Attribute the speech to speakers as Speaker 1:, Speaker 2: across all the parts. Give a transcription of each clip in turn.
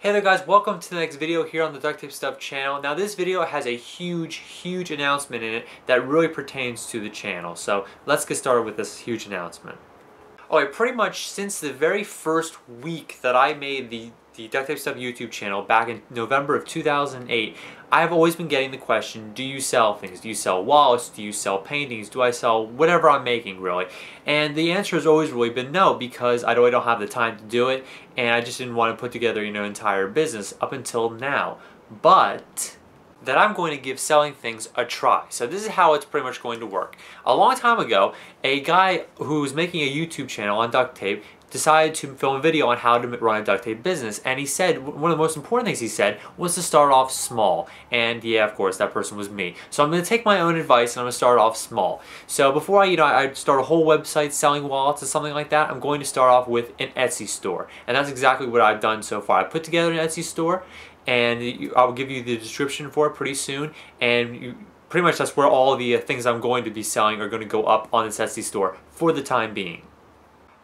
Speaker 1: Hey there guys, welcome to the next video here on the Duct Tape Stuff channel. Now this video has a huge announcement in it that really pertains to the channel. So let's get started with this huge announcement. Alright, pretty much since the very first week that I made the Duct Tape Stuff YouTube channel back in November of 2008, I've always been getting the question, do you sell things? Do you sell wallets? Do you sell paintings? Do I sell whatever I'm making, really? And the answer has always really been no, because I really don't have the time to do it, and I just didn't want to put together, an entire business up until now. But that I'm going to give selling things a try. So this is how it's pretty much going to work. A long time ago, a guy who was making a YouTube channel on duct tape decided to film a video on how to run a duct tape business, and he said one of the most important things he said was to start off small. And yeah, of course, that person was me. So I'm going to take my own advice and I'm going to start off small. So before I start a whole website selling wallets or something like that, I'm going to start off with an Etsy store, and that's exactly what I've done so far. I put together an Etsy store, and I'll give you the description for it pretty soon, and pretty much that's where all the things I'm going to be selling are going to go up on this Etsy store for the time being.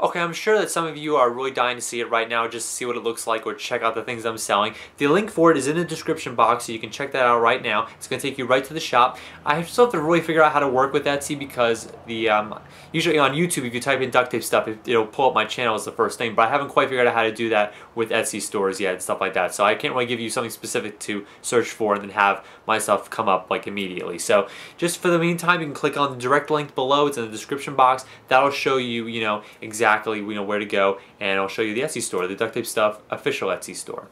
Speaker 1: Okay, I'm sure that some of you are really dying to see it right now, just to see what it looks like or check out the things I'm selling. The link for it is in the description box, so you can check that out right now. It's going to take you right to the shop. I still have to really figure out how to work with Etsy, because the usually on YouTube, if you type in duct tape stuff, it'll pull up my channel as the first thing, but I haven't quite figured out how to do that with Etsy stores yet and stuff like that. So I can't really give you something specific to search for and then have my stuff come up like immediately. So just for the meantime, you can click on the direct link below. It's in the description box. That'll show you, exactly where to go, and I'll show you the Etsy store, the Duct Tape Stuff official Etsy store.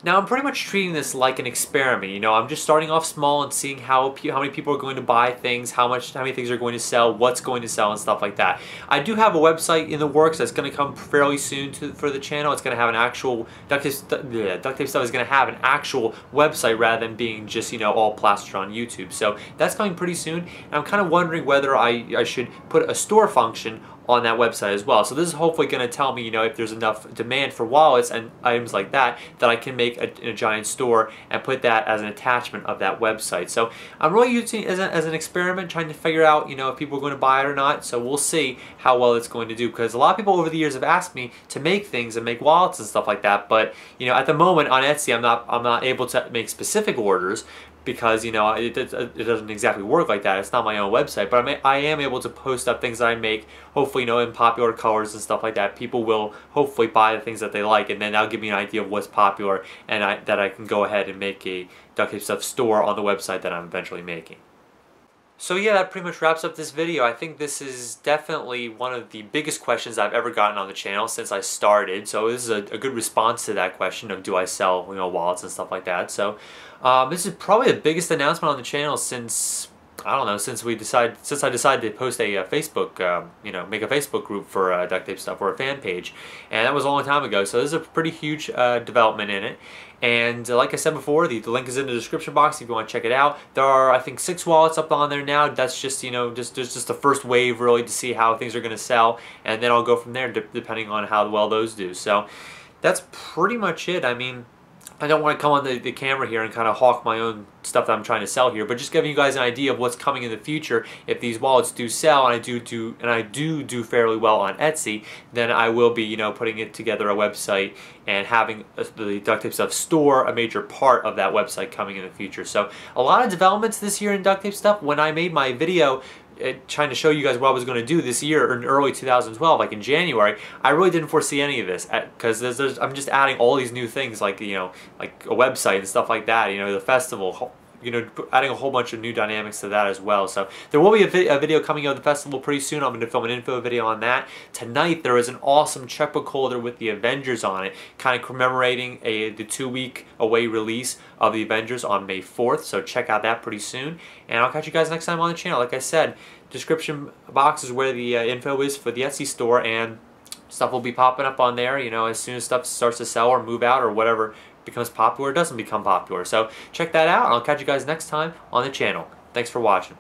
Speaker 1: Now I'm pretty much treating this like an experiment. I'm just starting off small and seeing how many people are going to buy things, how many things are going to sell, what's going to sell, and stuff like that. I do have a website in the works that's going to come fairly soon for the channel. It's going to have an actual Duct Tape Stuff is going to have an actual website rather than being just all plastered on YouTube. So that's coming pretty soon, and I'm kind of wondering whether I should put a store function on that website as well. So this is hopefully going to tell me, if there's enough demand for wallets and items like that, that I can make a giant store and put that as an attachment of that website. So I'm really using it as an experiment, trying to figure out, if people are going to buy it or not. So we'll see how well it's going to do, because a lot of people over the years have asked me to make things and make wallets and stuff like that. But at the moment on Etsy, I'm not able to make specific orders, because it doesn't exactly work like that. It's not my own website, but I am able to post up things that I make, hopefully in popular colors and stuff like that. People will hopefully buy the things that they like, and then that'll give me an idea of what's popular, and that I can go ahead and make a Duct Tape Stuff store on the website that I'm eventually making. So yeah, that pretty much wraps up this video. I think this is definitely one of the biggest questions I've ever gotten on the channel since I started. So this is a good response to that question of, do I sell wallets and stuff like that. So this is probably the biggest announcement on the channel since, I don't know, since I decided to post a Facebook, make a Facebook group for Duct Tape Stuff, or a fan page, and that was a long time ago. So this is a pretty huge development in it. And like I said before, the link is in the description box if you want to check it out. There are, I think, 6 wallets up on there now. That's just, just the first wave, really, to see how things are going to sell, and then I'll go from there depending on how well those do. So that's pretty much it. I mean, I don't want to come on the camera here and kind of hawk my own stuff that I'm trying to sell here, but just giving you guys an idea of what's coming in the future. If these wallets do sell, and I do fairly well on Etsy, then I will be, putting it together a website and having the Duct Tape Stuff store a major part of that website coming in the future. So a lot of developments this year in Duct Tape Stuff. When I made my video trying to show you guys what I was going to do this year in early 2012, like in January, I really didn't foresee any of this, because I'm just adding all these new things, like like a website and stuff like that, the festival, adding a whole bunch of new dynamics to that as well. So there will be a video coming out of the festival pretty soon. I'm going to film an info video on that. Tonight there is an awesome checkbook holder with the Avengers on it, kind of commemorating the 2-week away release of the Avengers on May 4th. So check out that pretty soon. And I'll catch you guys next time on the channel. Like I said, description box is where the info is for the Etsy store, and stuff will be popping up on there, as soon as stuff starts to sell or move out or whatever becomes popular or doesn't become popular. So check that out, and I'll catch you guys next time on the channel. Thanks for watching.